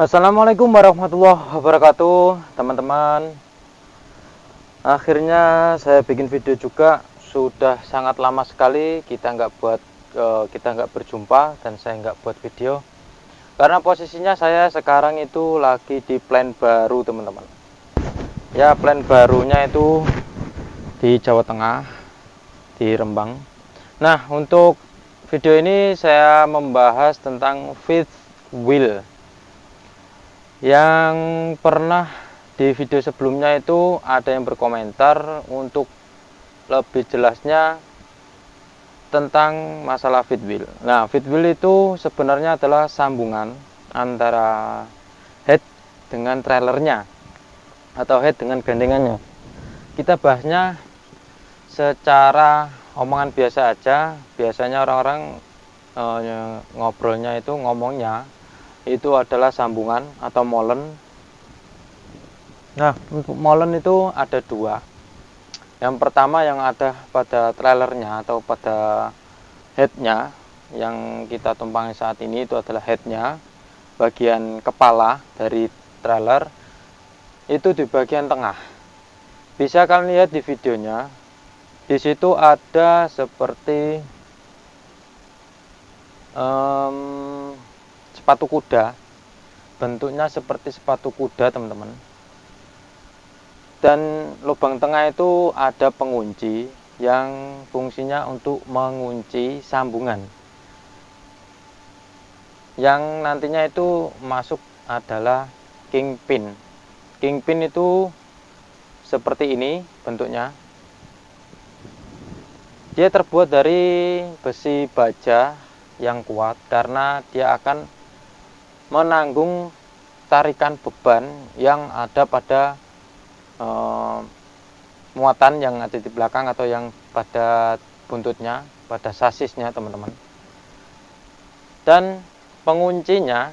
Assalamualaikum warahmatullahi wabarakatuh, teman-teman. Akhirnya saya bikin video juga. Sudah sangat lama sekali kita nggak berjumpa dan saya nggak buat video. Karena posisinya saya sekarang itu lagi di plan baru, teman-teman. Ya, plan barunya itu di Jawa Tengah, di Rembang. Nah, untuk video ini saya membahas tentang fifth wheel. Yang pernah di video sebelumnya itu ada yang berkomentar untuk lebih jelasnya tentang masalah fifth wheel. Nah, fifth wheel itu sebenarnya adalah sambungan antara head dengan trailernya atau head dengan gandengannya. Kita bahasnya secara omongan biasa aja. Biasanya orang-orang ngomongnya itu adalah sambungan atau molen. Nah, untuk molen itu ada dua. Yang pertama yang ada pada trailernya atau pada headnya, yang kita tumpangi saat ini itu adalah headnya, bagian kepala dari trailer itu di bagian tengah. Bisa kalian lihat di videonya, di situ ada seperti sepatu kuda, bentuknya seperti sepatu kuda, teman-teman. Dan lubang tengah itu ada pengunci yang fungsinya untuk mengunci sambungan. Yang nantinya itu masuk adalah kingpin. Kingpin itu seperti ini bentuknya. Dia terbuat dari besi baja yang kuat karena dia akan menanggung tarikan beban yang ada pada muatan yang ada di belakang atau yang pada buntutnya, pada sasisnya, teman-teman. Dan penguncinya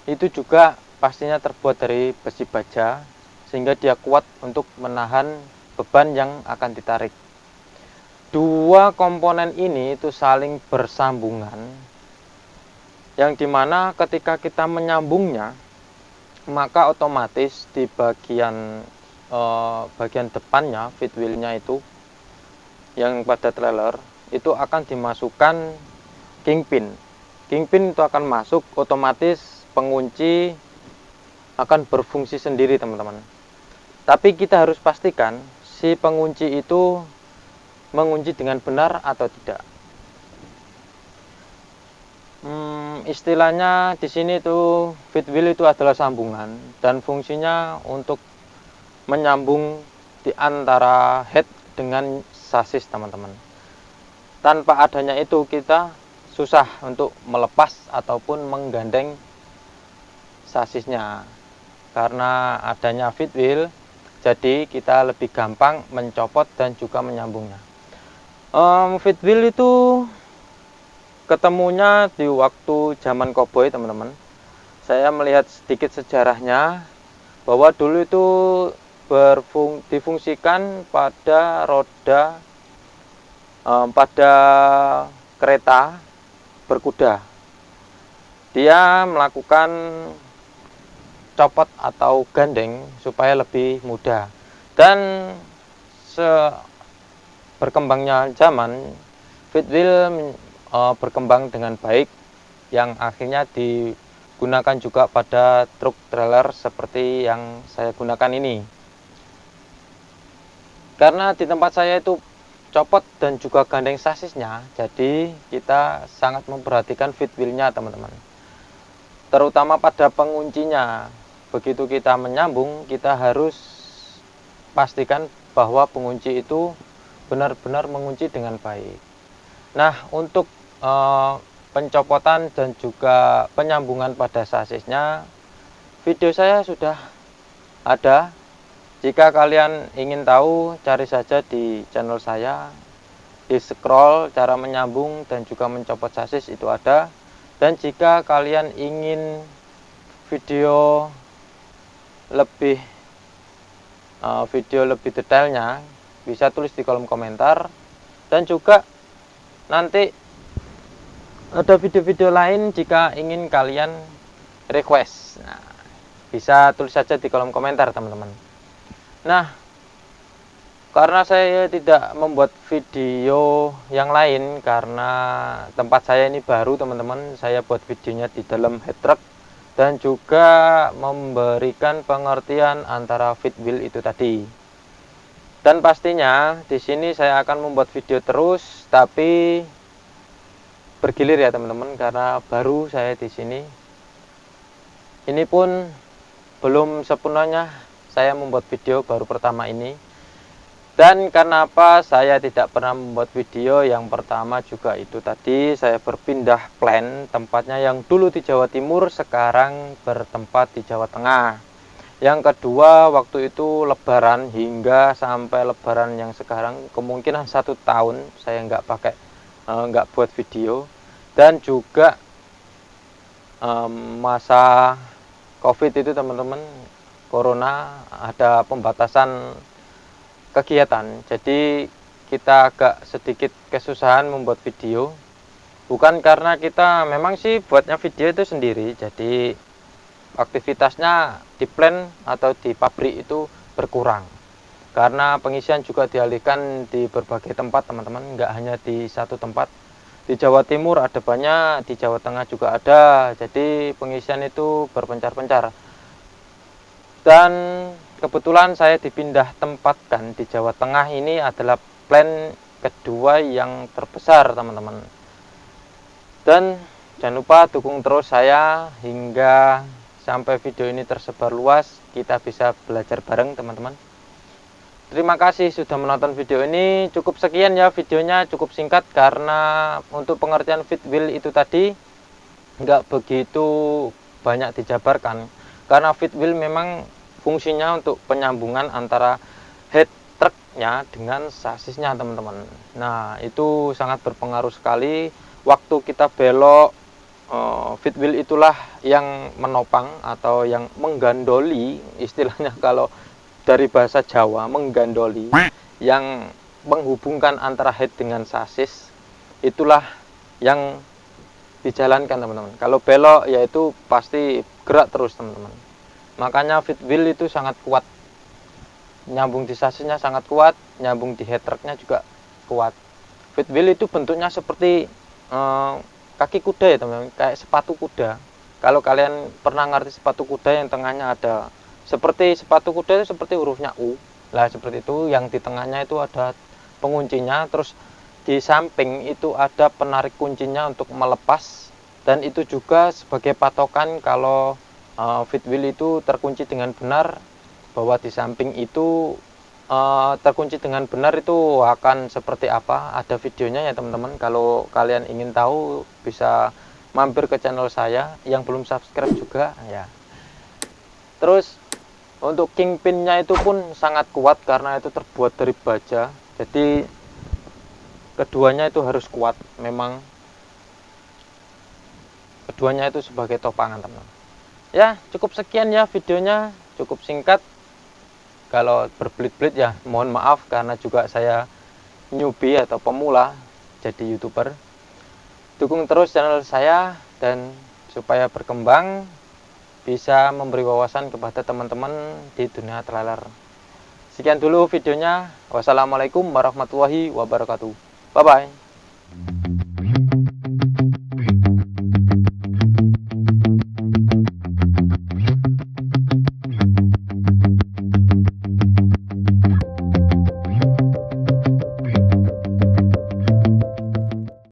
itu juga pastinya terbuat dari besi baja sehingga dia kuat untuk menahan beban yang akan ditarik. Dua komponen ini itu saling bersambungan, yang dimana ketika kita menyambungnya, maka otomatis di bagian depannya, fifth wheel-nya itu yang pada trailer itu akan dimasukkan kingpin. Kingpin itu akan masuk, otomatis pengunci akan berfungsi sendiri, teman-teman. Tapi kita harus pastikan si pengunci itu mengunci dengan benar atau tidak. Istilahnya di sini tuh fifth wheel itu adalah sambungan dan fungsinya untuk menyambung di antara head dengan sasis, teman-teman. Tanpa adanya itu kita susah untuk melepas ataupun menggandeng sasisnya. Karena adanya fifth wheel, jadi kita lebih gampang mencopot dan juga menyambungnya. Fifth wheel itu ketemunya di waktu zaman koboi, teman-teman. Saya melihat sedikit sejarahnya bahwa dulu itu difungsikan pada roda pada kereta berkuda. Dia melakukan copot atau gandeng supaya lebih mudah. Dan berkembangnya zaman, fifth wheel berkembang dengan baik, yang akhirnya digunakan juga pada truk trailer seperti yang saya gunakan ini. Karena di tempat saya itu copot dan juga gandeng sasisnya, jadi kita sangat memperhatikan fifth wheel-nya, teman-teman. Terutama pada penguncinya. Begitu kita menyambung, kita harus pastikan bahwa pengunci itu benar-benar mengunci dengan baik. Nah, untuk pencopotan dan juga penyambungan pada sasisnya, video saya sudah ada. Jika kalian ingin tahu, cari saja di channel saya, di scroll cara menyambung dan juga mencopot sasis itu ada. Dan jika kalian ingin video lebih detailnya, bisa tulis di kolom komentar. Dan juga nanti ada video-video lain jika ingin kalian request. Nah, bisa tulis saja di kolom komentar teman-teman. Nah, karena saya tidak membuat video yang lain karena tempat saya ini baru teman-teman, saya buat videonya di dalam head truck dan juga memberikan pengertian antara fit wheel itu tadi. Dan pastinya di sini saya akan membuat video terus, tapi bergilir ya teman-teman, karena baru saya di sini. Ini pun belum sepenuhnya saya membuat video baru pertama ini. Dan karena apa saya tidak pernah membuat video, yang pertama juga itu tadi saya berpindah plan tempatnya, yang dulu di Jawa Timur sekarang bertempat di Jawa Tengah. Yang kedua, waktu itu lebaran hingga sampai lebaran yang sekarang kemungkinan 1 tahun saya nggak buat video. Dan juga masa COVID itu teman-teman, corona, ada pembatasan kegiatan, jadi kita agak sedikit kesusahan membuat video. Bukan karena kita memang sih buatnya video itu sendiri, jadi aktivitasnya di plan atau di pabrik itu berkurang karena pengisian juga dialihkan di berbagai tempat teman-teman, nggak hanya di satu tempat. Di Jawa Timur ada banyak, di Jawa Tengah juga ada, jadi pengisian itu berpencar-pencar. Dan kebetulan saya dipindah tempatkan di Jawa Tengah, ini adalah plan kedua yang terbesar teman-teman. Dan jangan lupa dukung terus saya hingga sampai video ini tersebar luas, kita bisa belajar bareng teman-teman. Terima kasih sudah menonton video ini. Cukup sekian ya videonya, cukup singkat karena untuk pengertian fit wheel itu tadi nggak begitu banyak dijabarkan, karena fit wheel memang fungsinya untuk penyambungan antara head truknya dengan sasisnya teman-teman. Nah, itu sangat berpengaruh sekali. Waktu kita belok, fit wheel itulah yang menopang atau yang menggandoli, istilahnya kalau dari bahasa Jawa, menggandoli, yang menghubungkan antara head dengan sasis, itulah yang dijalankan teman-teman. Kalau belok yaitu pasti gerak terus teman-teman. Makanya fit wheel itu sangat kuat, nyambung di sasisnya sangat kuat, nyambung di head trucknya juga kuat. Fit wheel itu bentuknya seperti kaki kuda ya teman-teman, kayak sepatu kuda. Kalau kalian pernah ngerti sepatu kuda yang tengahnya ada seperti sepatu kuda itu seperti hurufnya U, lah seperti itu, yang di tengahnya itu ada penguncinya, terus di samping itu ada penarik kuncinya untuk melepas, dan itu juga sebagai patokan kalau fit wheel itu terkunci dengan benar, bahwa di samping itu terkunci dengan benar itu akan seperti apa. Ada videonya ya teman-teman, kalau kalian ingin tahu bisa mampir ke channel saya, yang belum subscribe juga ya. Terus untuk kingpinnya itu pun sangat kuat karena itu terbuat dari baja, jadi keduanya itu harus kuat, memang keduanya itu sebagai topangan teman-teman. Ya, cukup sekian ya videonya, cukup singkat. Kalau berbelit-belit ya mohon maaf, karena juga saya newbie atau pemula jadi YouTuber. Dukung terus channel saya dan supaya berkembang, bisa memberi wawasan kepada teman-teman di dunia trailer. Sekian dulu videonya. Wassalamualaikum warahmatullahi wabarakatuh. Bye bye.